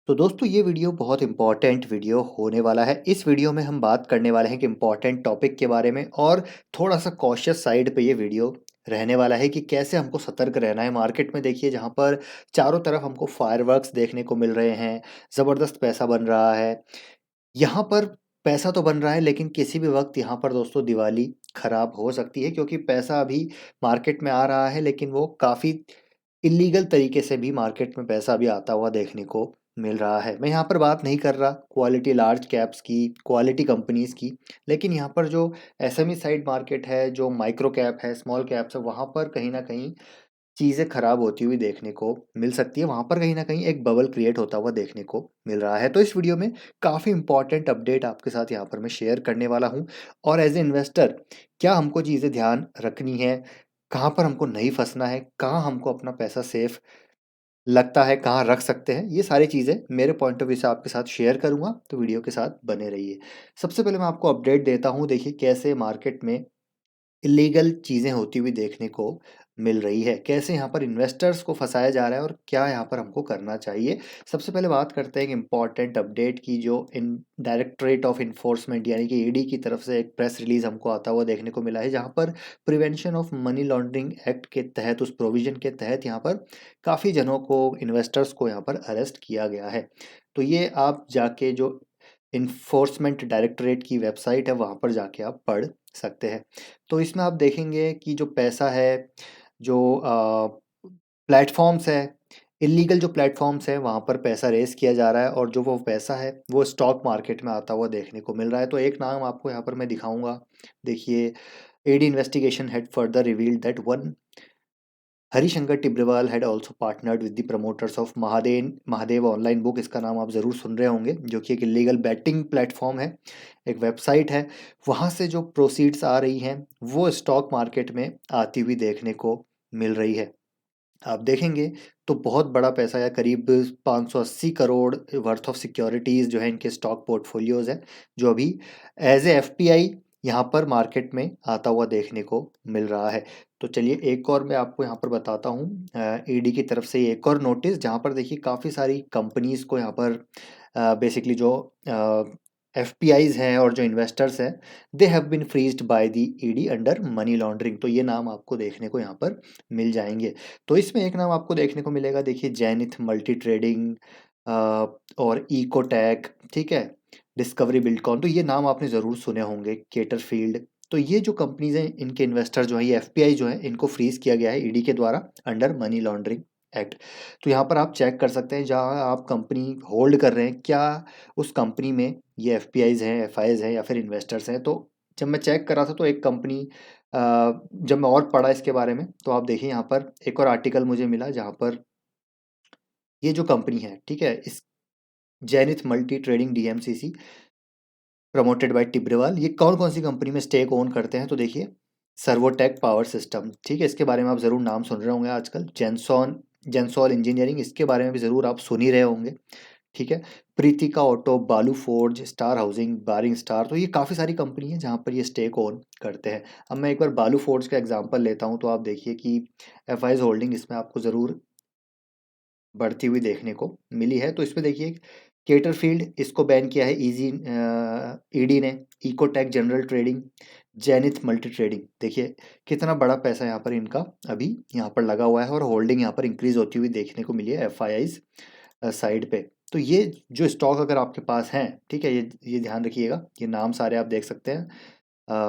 तो दोस्तों ये वीडियो बहुत इम्पोर्टेंट वीडियो होने वाला है। इस वीडियो में हम बात करने वाले हैं कि इम्पोर्टेंट टॉपिक के बारे में और थोड़ा-सा कॉशियस साइड पे ये वीडियो रहने वाला है कि कैसे हमको सतर्क रहना है। मार्केट में देखिए जहाँ पर चारों तरफ हमको फायरवर्क्स देखने को मिल रहे हैं, ज़बरदस्त पैसा बन रहा है। यहाँ पर पैसा तो बन रहा है लेकिन किसी भी वक़्त यहाँ पर दोस्तों दिवाली खराब हो सकती है क्योंकि पैसा अभी मार्केट में आ रहा है लेकिन वो काफ़ी इल्लीगल तरीके से भी मार्केट में पैसा अभी आता हुआ देखने को मिल रहा है। मैं यहाँ पर बात नहीं कर रहा क्वालिटी लार्ज कैप्स की, क्वालिटी कंपनीज़ की, लेकिन यहाँ पर जो एसएमई साइड मार्केट है, जो माइक्रो कैप है, स्मॉल कैप्स है, वहाँ पर कहीं न कहीं चीज़ें खराब होती हुई देखने को मिल सकती है। वहाँ पर कहीं न कहीं एक बबल क्रिएट होता हुआ देखने को मिल रहा है। तो इस वीडियो में काफ़ी इम्पोर्टेंट अपडेट आपके साथ यहाँ पर मैं शेयर करने वाला हूँ और एज़ ए इन्वेस्टर क्या हमको चीज़ें ध्यान रखनी है, कहाँ पर हमको नहीं फँसना है, कहाँ हमको अपना पैसा सेफ लगता है, कहाँ रख सकते हैं, ये सारी चीज़ें मेरे पॉइंट ऑफ व्यू से आपके साथ शेयर करूँगा, तो वीडियो के साथ बने रहिए। सबसे पहले मैं आपको अपडेट देता हूँ, देखिए कैसे मार्केट में इल्लीगल चीज़ें होती हुई देखने को मिल रही है। कैसे यहाँ पर इन्वेस्टर्स को फँसाया जा रहा है और क्या यहाँ पर हमको करना चाहिए। सबसे पहले बात करते हैं एक इम्पॉर्टेंट अपडेट की जो इन डायरेक्टरेट ऑफ एनफोर्समेंट यानी कि ईडी की तरफ से एक प्रेस रिलीज़ हमको आता हुआ देखने को मिला है, जहाँ पर prevention of money laundering act के तहत, उस प्रोविज़न के तहत यहाँ पर काफ़ी जनों को, इन्वेस्टर्स को यहाँ पर अरेस्ट किया गया है। तो ये आप जाके जो एनफोर्समेंट डायरेक्टरेट की वेबसाइट है, वहाँ पर जाके आप पढ़ सकते हैं। तो इसमें आप देखेंगे कि जो पैसा है, जो प्लेटफ़ॉर्म्स हैं, इल्लीगल जो प्लेटफ़ॉर्म्स हैं, वहाँ पर पैसा रेज़ किया जा रहा है और जो वो पैसा है, वो स्टॉक मार्केट में आता हुआ देखने को मिल रहा है। तो एक नाम आपको यहाँ पर मैं दिखाऊँगा। देखिए, ED investigation had further revealed that one Harishankar Tibrewal had also partnered with the promoters of Mahadev online book. इसका नाम आप ज़रूर सुन रहे होंगे, जो कि एक इलीगल बैटिंग प्लेटफॉर्म है, एक वेबसाइट है। वहाँ से जो प्रोसीड्स आ रही हैं वो स्टॉक मार्केट में आती हुई देखने को मिल रही है। आप देखेंगे तो बहुत बड़ा पैसा या करीब 580 करोड़ वर्थ ऑफ सिक्योरिटीज़ जो है इनके स्टॉक पोर्टफोलियोज़ हैं, जो अभी एज ए एफपीआई यहाँ पर मार्केट में आता हुआ देखने को मिल रहा है। तो चलिए एक और मैं आपको यहाँ पर बताता हूँ, ईडी की तरफ से एक और नोटिस, जहाँ पर देखिए काफ़ी सारी कंपनीज़ को यहाँ पर बेसिकली जो एफपीआईज हैं और जो इन्वेस्टर्स हैं, they have been freezed by the ED under money laundering. तो ये नाम आपको देखने को यहाँ पर मिल जाएंगे। तो इसमें एक नाम आपको देखने को मिलेगा, देखिए जैनिथ मल्टी ट्रेडिंग और इकोटैक, ठीक है, डिस्कवरी बिल्डकॉन। तो ये नाम आपने ज़रूर सुने होंगे, केटरफील्ड। तो ये जो कंपनीज हैं, इनके इन्वेस्टर जो है, ये एफपीआई जो है, इनको फ्रीज किया गया है ईडी के द्वारा अंडर मनी लॉन्ड्रिंग एक्ट। तो यहाँ पर आप चेक कर सकते हैं जहाँ आप कंपनी होल्ड कर रहे हैं, क्या उस कंपनी में ये एफपीआईज हैं, एफआईज हैं या फिर इन्वेस्टर्स हैं। तो जब मैं चेक कर रहा था तो एक कंपनी, जब मैं और पढ़ा इसके बारे में, तो आप देखिए यहाँ पर एक और आर्टिकल मुझे मिला जहाँ पर ये जो कंपनी है, ठीक है, इस zenith multi trading DMCC promoted by Tibrewal, ये कौन कौन सी कंपनी में स्टेक ओन करते हैं। तो देखिए सर्वोटेक पावर सिस्टम, ठीक है, इसके बारे में आप ज़रूर नाम सुन रहे होंगे आजकल। जेंसॉल इंजीनियरिंग, इसके बारे में भी ज़रूर आप सुन ही रहे होंगे, ठीक है। प्रीतिका ऑटो, बालू फोर्ज, स्टार हाउसिंग, बारिंग स्टार। तो ये काफ़ी सारी कंपनी है जहाँ पर ये स्टेक ओन करते हैं। अब मैं एक बार बालू फोर्ज का एग्जांपल लेता हूँ, तो आप देखिए कि एफआईज होल्डिंग इसमें आपको ज़रूर बढ़ती हुई देखने को मिली है। तो इसमें देखिए केटरफील्ड, इसको बैन किया है ईडी ने। Ecotech general trading, zenith multi trading, देखिए कितना बड़ा पैसा यहाँ पर इनका अभी यहाँ पर लगा हुआ है और होल्डिंग यहाँ पर इंक्रीज होती हुई देखने को मिली है एफआईआईज साइड पे। तो ये जो स्टॉक अगर आपके पास हैं, ठीक है, ये ध्यान रखिएगा, ये नाम सारे आप देख सकते हैं,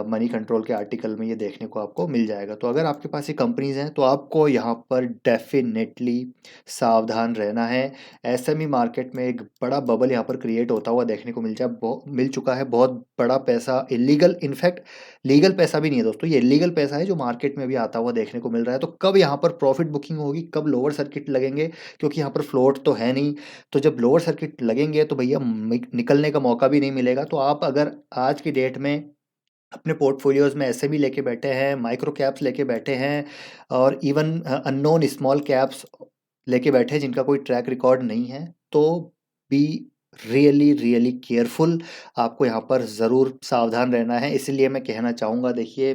मनी कंट्रोल के आर्टिकल में ये देखने को आपको मिल जाएगा। तो अगर आपके पास ये कंपनीज हैं तो आपको यहाँ पर डेफिनेटली सावधान रहना है। एसएमई मार्केट में एक बड़ा बबल यहाँ पर क्रिएट होता हुआ देखने को मिल चुका है। बहुत बड़ा पैसा इलीगल, इनफैक्ट लीगल पैसा भी नहीं है दोस्तों, ये इलीगल पैसा है जो मार्केट में भी आता हुआ देखने को मिल रहा है। तो कब यहाँ पर प्रॉफिट बुकिंग होगी, कब लोअर सर्किट लगेंगे, क्योंकि यहाँ पर फ्लोट तो है नहीं। तो जब लोअर सर्किट लगेंगे तो भैया निकलने का मौका भी नहीं मिलेगा। तो आप अगर आज की डेट में अपने पोर्टफोलियोज़ में एसएमई लेके बैठे हैं, माइक्रो कैप्स लेके बैठे हैं और इवन अननोन स्मॉल कैप्स लेके बैठे हैं जिनका कोई ट्रैक रिकॉर्ड नहीं है, तो बी रियली रियली केयरफुल। आपको यहाँ पर ज़रूर सावधान रहना है। इसलिए मैं कहना चाहूँगा, देखिए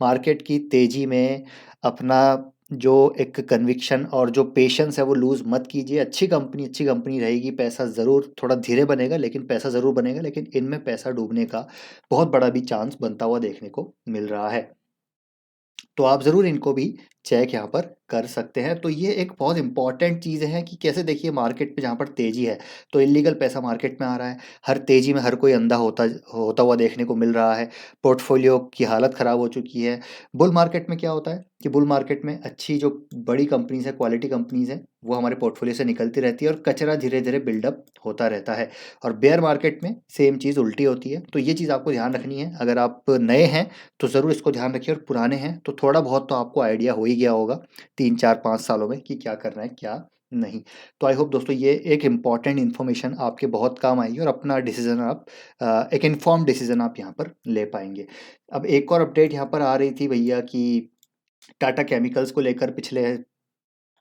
मार्केट की तेज़ी में अपना जो एक कन्विक्शन और जो पेशेंस है वो लूज़ मत कीजिए। अच्छी कंपनी रहेगी, पैसा ज़रूर थोड़ा धीरे बनेगा लेकिन पैसा ज़रूर बनेगा, लेकिन इनमें पैसा डूबने का बहुत बड़ा भी चांस बनता हुआ देखने को मिल रहा है। तो आप ज़रूर इनको भी चेक यहाँ पर कर सकते हैं। तो ये एक बहुत इंपॉर्टेंट चीज़ है कि कैसे देखिए मार्केट पे जहाँ पर तेज़ी है तो इल्लीगल पैसा मार्केट में आ रहा है। हर तेज़ी में हर कोई अंधा होता होता हुआ देखने को मिल रहा है। पोर्टफोलियो की हालत ख़राब हो चुकी है। बुल मार्केट में क्या होता है कि बुल मार्केट में अच्छी जो बड़ी कंपनीज़ हैं, क्वालिटी कंपनीज़ हैं, वो हमारे पोर्टफोलियो से निकलती रहती है और कचरा धीरे-धीरे बिल्डअप होता रहता है। और बेयर मार्केट में सेम चीज़ उल्टी होती है। तो ये चीज़ आपको ध्यान रखनी है। अगर आप नए हैं तो ज़रूर इसको ध्यान रखिए, और पुराने हैं तो थोड़ा बहुत तो आपको आइडिया हो ही गया होगा 3, 4, 5 सालों में कि क्या करना है, क्या नहीं। तो आई होप दोस्तों ये एक इम्पॉर्टेंट इन्फॉर्मेशन आपके बहुत काम आएगी और अपना डिसीज़न आप एक इन्फॉर्म्ड डिसीज़न आप यहाँ पर ले पाएँगे। अब एक और अपडेट यहाँ पर आ रही थी भैया कि टाटा केमिकल्स को लेकर पिछले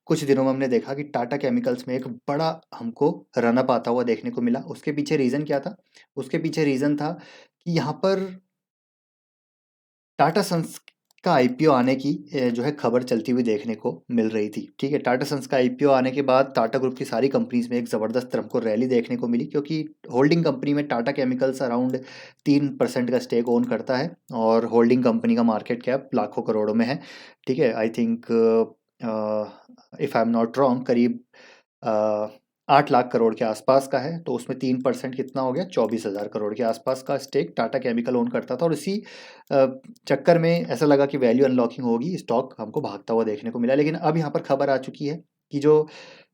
कुछ दिनों में हमने देखा कि टाटा केमिकल्स में एक बड़ा हमको रन अप आता हुआ देखने को मिला। उसके पीछे रीज़न क्या था? उसके पीछे रीज़न था कि यहाँ पर टाटा सन्स का आईपीओ आने की जो है खबर चलती हुई देखने को मिल रही थी। ठीक है, टाटा सन्स का आईपीओ आने के बाद टाटा ग्रुप की सारी कंपनीज में एक ज़बरदस्त हमको रैली देखने को मिली, क्योंकि होल्डिंग कंपनी में टाटा केमिकल्स अराउंड 3% का स्टेक ओन करता है और होल्डिंग कंपनी का मार्केट कैप लाखों करोड़ों में है। ठीक है, I think if I am not wrong करीब 8 लाख करोड़ के आसपास का है। तो उसमें 3% कितना हो गया, 24,000 करोड़ के आसपास का स्टेक टाटा केमिकल ओन करता था। और इसी चक्कर में ऐसा लगा कि वैल्यू अनलॉकिंग होगी, स्टॉक हमको भागता हुआ देखने को मिला। लेकिन अब यहाँ पर खबर आ चुकी है कि जो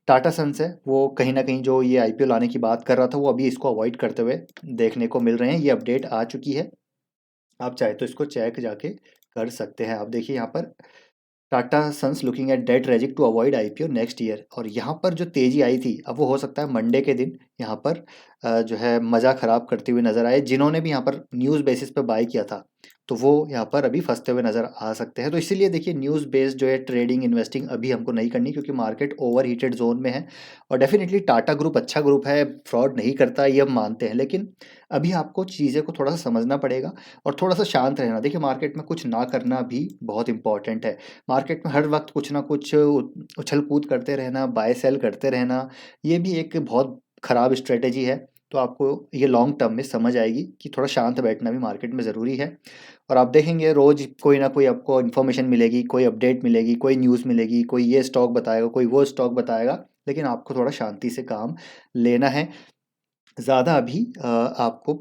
टाटा सन्स है वो कहीं ना कहीं जो ये आईपीओ लाने की बात कर रहा था वो अभी इसको अवॉइड करते हुए देखने को मिल रहे हैं। ये अपडेट आ चुकी है, आप चाहे तो इसको चेक जाके कर सकते हैं। आप देखिए यहाँ पर Tata Sons looking at debt raising to avoid IPO next year. और यहाँ पर जो तेज़ी आई थी, अब वो हो सकता है मंडे के दिन यहाँ पर जो है मज़ा ख़राब करते हुए नज़र आए। जिन्होंने भी यहाँ पर न्यूज़ बेसिस पे बाय किया था तो वो यहाँ पर अभी फंसते हुए नज़र आ सकते हैं। तो इसीलिए देखिए न्यूज़ बेस्ड जो है ट्रेडिंग इन्वेस्टिंग अभी हमको नहीं करनी, क्योंकि मार्केट ओवर हीटेड जोन में है। और डेफिनेटली टाटा ग्रुप अच्छा ग्रुप है, फ्रॉड नहीं करता ये हम मानते हैं, लेकिन अभी आपको चीज़ें को थोड़ा सा समझना पड़ेगा और थोड़ा सा शांत रहना। देखिए मार्केट में कुछ ना करना भी बहुत इंपॉर्टेंट है। मार्केट में हर वक्त कुछ ना कुछ उछल कूद करते रहना, बाय सेल करते रहना, ये भी एक बहुत ख़राब स्ट्रेटेजी है। तो आपको ये लॉन्ग टर्म में समझ आएगी कि थोड़ा शांत बैठना भी मार्केट में ज़रूरी है। और आप देखेंगे रोज़ कोई ना कोई आपको इन्फॉर्मेशन मिलेगी, कोई अपडेट मिलेगी, कोई न्यूज़ मिलेगी, कोई ये स्टॉक बताएगा, कोई वो स्टॉक बताएगा, लेकिन आपको थोड़ा शांति से काम लेना है। ज़्यादा अभी आपको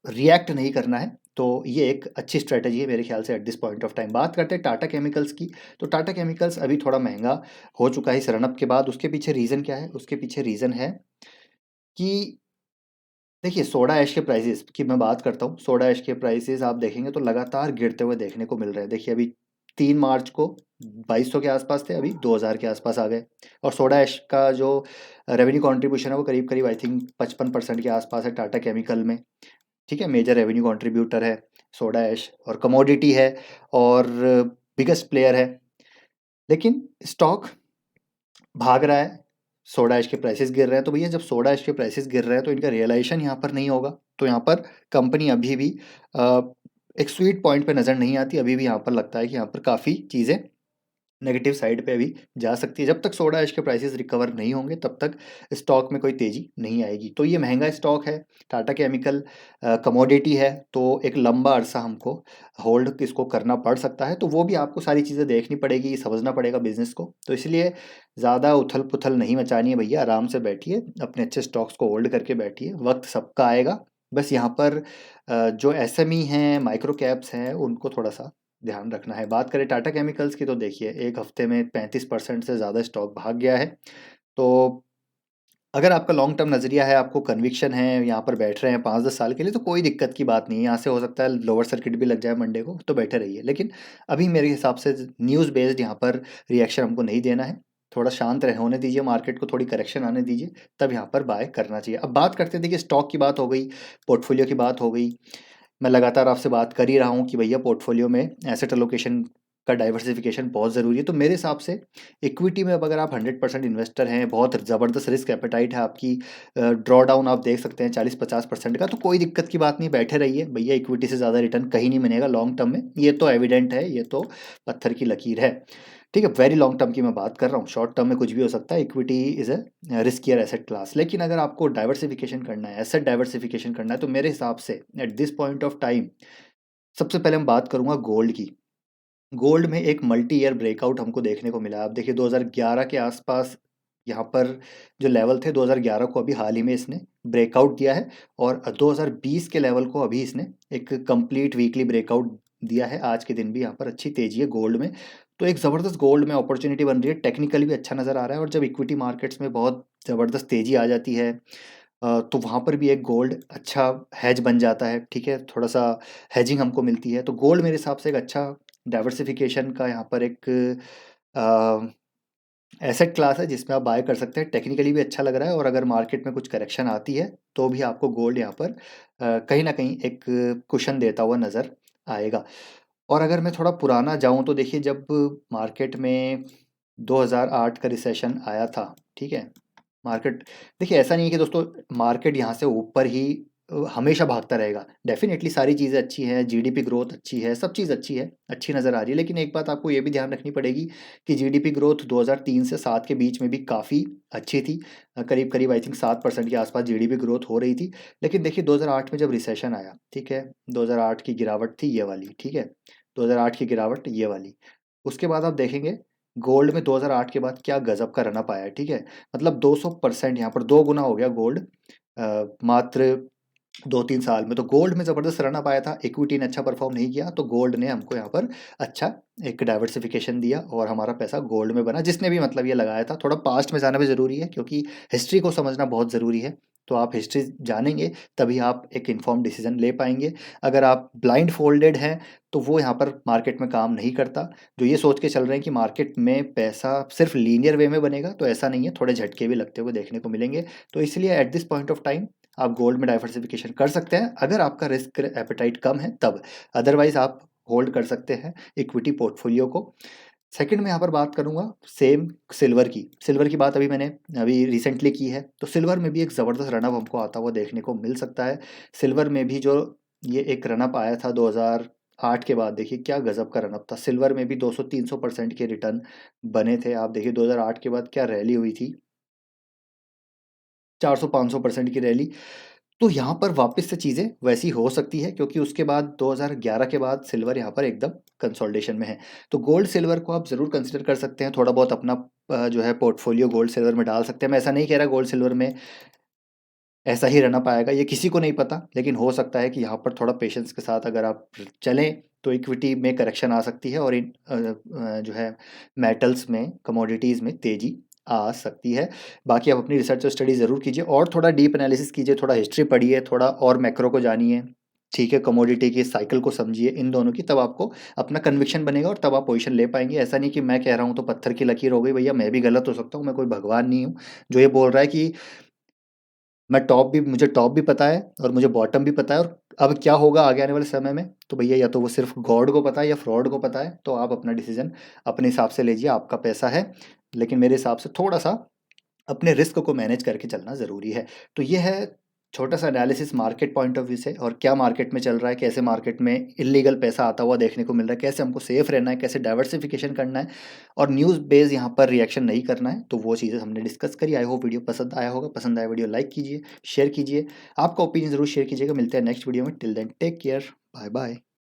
रिएक्ट नहीं करना है। तो ये एक अच्छी स्ट्रैटेजी है मेरे ख्याल से at this point of time. बात करते हैं टाटा केमिकल्स की, तो टाटा केमिकल्स अभी थोड़ा महंगा हो चुका है इस रनअप के बाद। उसके पीछे रीज़न क्या है? उसके पीछे रीज़न है कि देखिए सोडा ऐश के प्राइसेस की मैं बात करता हूँ। सोडा ऐश के प्राइसेस आप देखेंगे तो लगातार गिरते हुए देखने को मिल रहे हैं। देखिए अभी 3 मार्च को 2200 के आसपास थे, अभी 2000 के आसपास आ गए। और सोडा ऐश का जो रेवेन्यू कंट्रीब्यूशन है वो करीब करीब आई थिंक 55% के आसपास है टाटा केमिकल में। ठीक है, मेजर रेवेन्यू कंट्रीब्यूटर है सोडा ऐश और कमोडिटी है और बिगेस्ट प्लेयर है। लेकिन स्टॉक भाग रहा है, सोडा ऐश के प्राइसेस गिर रहे हैं। तो भैया जब सोडा ऐश के प्राइसेस गिर रहे हैं तो इनका रियलाइजेशन यहाँ पर नहीं होगा। तो यहाँ पर कंपनी अभी भी अ, एक स्वीट पॉइंट पे नज़र नहीं आती। अभी भी यहाँ पर लगता है कि यहाँ पर काफ़ी चीज़ें नेगेटिव साइड पे अभी जा सकती है। जब तक सोडा ऐश के प्राइसेस रिकवर नहीं होंगे तब तक स्टॉक में कोई तेज़ी नहीं आएगी। तो ये महंगा स्टॉक है, टाटा केमिकल कमोडिटी है, तो एक लंबा अरसा हमको होल्ड इसको करना पड़ सकता है। तो वो भी आपको सारी चीज़ें देखनी पड़ेगी, समझना पड़ेगा बिजनेस को। तो इसलिए ज़्यादा उथल पुथल नहीं मचानी है भैया, आराम से बैठिए, अपने अच्छे स्टॉक्स को होल्ड करके बैठिए, वक्त सबका आएगा। बस यहाँ पर जो एसएमई हैं, माइक्रो कैप्स हैं, उनको थोड़ा सा ध्यान रखना है। बात करें टाटा केमिकल्स की तो देखिए एक हफ्ते में 35% से ज़्यादा स्टॉक भाग गया है। तो अगर आपका लॉन्ग टर्म नज़रिया है, आपको कन्विक्शन है, यहाँ पर बैठ रहे हैं 5-10 साल के लिए, तो कोई दिक्कत की बात नहीं है। यहाँ से हो सकता है लोअर सर्किट भी लग जाए मंडे को, तो बैठे रहिए। लेकिन अभी मेरे हिसाब से न्यूज़ बेस्ड यहाँ पर रिएक्शन हमको नहीं देना है। थोड़ा शांत रह होने दीजिए, मार्केट को थोड़ी करेक्शन आने दीजिए, तब यहाँ पर बाय करना चाहिए। अब बात करते हैं, देखिए स्टॉक की बात हो गई, पोर्टफोलियो की बात हो गई। मैं लगातार आपसे बात कर ही रहा हूँ कि भैया पोर्टफोलियो में एसेट एलोकेशन का डाइवर्सिफिकेशन बहुत ज़रूरी है। तो मेरे हिसाब से इक्विटी में अब अगर आप 100% इन्वेस्टर हैं, बहुत ज़बरदस्त रिस्क एपेटाइट है आपकी, ड्रॉ डाउन आप देख सकते हैं 40-50% का, तो कोई दिक्कत की बात नहीं, बैठे रहिए भैया। इक्विटी से ज़्यादा रिटर्न कहीं नहीं मिलेगा लॉन्ग टर्म में, ये तो एविडेंट है, ये तो पत्थर की लकीर है। ठीक है, वेरी लॉन्ग टर्म की मैं बात कर रहा हूँ, शॉर्ट टर्म में कुछ भी हो सकता है। Equity is a riskier asset class. लेकिन अगर आपको डाइवर्सिफिकेशन करना है, एसेट डाइवर्सिफिकेशन करना है, तो मेरे हिसाब से at this point of time सबसे पहले मैं बात करूंगा गोल्ड की। गोल्ड में एक मल्टी ईयर ब्रेकआउट हमको देखने को मिला। आप देखिए 2011 के आसपास यहाँ पर जो लेवल थे, 2011 को अभी हाल ही में इसने ब्रेकआउट दिया है, और 2020 के लेवल को अभी इसने एक कंप्लीट वीकली ब्रेकआउट दिया है। आज के दिन भी यहाँ पर अच्छी तेजी है गोल्ड में। तो एक ज़बरदस्त गोल्ड में अपॉर्चुनिटी बन रही है, टेक्निकली भी अच्छा नज़र आ रहा है। और जब इक्विटी मार्केट्स में बहुत ज़बरदस्त तेजी आ जाती है, तो वहाँ पर भी एक गोल्ड अच्छा हेज बन जाता है। ठीक है, थोड़ा सा हेजिंग हमको मिलती है। तो गोल्ड मेरे हिसाब से एक अच्छा डाइवर्सिफिकेशन का यहाँ पर एक एसेट क्लास है जिसमें आप बाय कर सकते हैं। टेक्निकली भी अच्छा लग रहा है, और अगर मार्केट में कुछ करेक्शन आती है तो भी आपको गोल्ड यहाँ पर कहीं ना कहीं एक कुशन देता हुआ नज़र आएगा। और अगर मैं थोड़ा पुराना जाऊँ तो देखिए, जब मार्केट में 2008 का रिसेशन आया था, ठीक है, मार्केट, देखिए ऐसा नहीं है कि दोस्तों मार्केट यहाँ से ऊपर ही हमेशा भागता रहेगा। डेफिनेटली सारी चीज़ें अच्छी हैं, जीडीपी ग्रोथ अच्छी है, सब चीज़ अच्छी है, अच्छी नज़र आ रही है। लेकिन एक बात आपको ये भी ध्यान रखनी पड़ेगी कि जीडीपी ग्रोथ 2003 से 7 के बीच में भी काफ़ी अच्छी थी। करीब करीब आई थिंक 7% के आसपास जीडीपी ग्रोथ हो रही थी। लेकिन देखिए 2008 में जब रिसेशन आया, ठीक है, 2008 की गिरावट थी ये वाली, ठीक है, 2008 की गिरावट ये वाली। उसके बाद आप देखेंगे गोल्ड में 2008 के बाद क्या गजब का रनअप आया है। ठीक है, मतलब 200% यहाँ पर दो गुना हो गया गोल्ड मात्र 2-3 साल में। तो गोल्ड में ज़बरदस्त रनअप आया था, इक्विटी ने अच्छा परफॉर्म नहीं किया, तो गोल्ड ने हमको यहाँ पर अच्छा एक डाइवर्सिफिकेशन दिया और हमारा पैसा गोल्ड में बना। जिसने भी मतलब ये लगाया था, थोड़ा पास्ट में जाना भी ज़रूरी है क्योंकि हिस्ट्री को समझना बहुत ज़रूरी है। तो आप हिस्ट्री जानेंगे तभी आप एक इन्फॉर्म डिसीजन ले पाएंगे। अगर आप ब्लाइंड फोल्डेड हैं तो वो यहाँ पर मार्केट में काम नहीं करता। जो ये सोच के चल रहे हैं कि मार्केट में पैसा सिर्फ लीनियर वे में बनेगा, तो ऐसा नहीं है, थोड़े झटके भी लगते हुए देखने को मिलेंगे। तो इसलिए at this point of time आप गोल्ड में डाइवर्सिफिकेशन कर सकते हैं अगर आपका रिस्क एपेटाइट कम है तब। अदरवाइज आप होल्ड कर सकते हैं इक्विटी पोर्टफोलियो को। सेकंड में यहाँ पर बात करूँगा सेम सिल्वर की। सिल्वर की बात अभी मैंने अभी रिसेंटली की है, तो सिल्वर में भी एक ज़बरदस्त रनअप हमको आता हुआ देखने को मिल सकता है। सिल्वर में भी जो ये एक रनअप आया था 2008 के बाद, देखिए क्या गजब का रनअप था। सिल्वर में भी 200-300% के रिटर्न बने थे। आप देखिए 2008 के बाद क्या रैली हुई थी, 400-500% की रैली। तो यहाँ पर वापस से चीज़ें वैसी हो सकती है क्योंकि उसके बाद 2011 के बाद सिल्वर यहाँ पर एकदम कंसोलिडेशन में है। तो गोल्ड सिल्वर को आप ज़रूर कंसिडर कर सकते हैं, थोड़ा बहुत अपना जो है पोर्टफोलियो गोल्ड सिल्वर में डाल सकते हैं। मैं ऐसा नहीं कह रहा गोल्ड सिल्वर में ऐसा ही रहना पाएगा, ये किसी को नहीं पता। लेकिन हो सकता है कि यहाँ पर थोड़ा पेशेंस के साथ अगर आप चलें तो इक्विटी में करेक्शन आ सकती है, और इन जो है मेटल्स में, कमोडिटीज़ में तेज़ी आ सकती है। बाकी आप अपनी रिसर्च और स्टडी ज़रूर कीजिए, और थोड़ा डीप एनालिसिस कीजिए, थोड़ा हिस्ट्री पढ़िए, थोड़ा और मैक्रो को जानिए, ठीक है, कमोडिटी की साइकिल को समझिए, इन दोनों की, तब आपको अपना कन्विक्शन बनेगा और तब आप पोजीशन ले पाएंगे। ऐसा नहीं कि मैं कह रहा हूँ तो पत्थर की लकीर हो गई। भैया मैं भी गलत हो सकता हूँ, मैं कोई भगवान नहीं हूँ जो ये बोल रहा है कि मैं टॉप भी, मुझे टॉप भी पता है और मुझे बॉटम भी पता है, और अब क्या होगा आगे आने वाले समय में तो भैया या तो वो सिर्फ गॉड को पता है या फ्रॉड को पता है। तो आप अपना डिसीजन अपने हिसाब से लीजिए, आपका पैसा है। लेकिन मेरे हिसाब से थोड़ा सा अपने रिस्क को मैनेज करके चलना ज़रूरी है। तो ये है छोटा सा analysis market point of view से, और क्या मार्केट में चल रहा है, कैसे मार्केट में इलीगल पैसा आता हुआ देखने को मिल रहा है, कैसे हमको सेफ रहना है, कैसे डाइवर्सिफिकेशन करना है, और न्यूज़ बेस यहाँ पर रिएक्शन नहीं करना है। तो वो चीज़ें हमने डिस्कस करी। आई होप वीडियो पसंद आया होगा। पसंद आया वीडियो लाइक कीजिए, शेयर कीजिए, आपका ओपिनियन ज़रूर शेयर कीजिएगा। मिलते हैं नेक्स्ट वीडियो में। Till then take care, bye bye.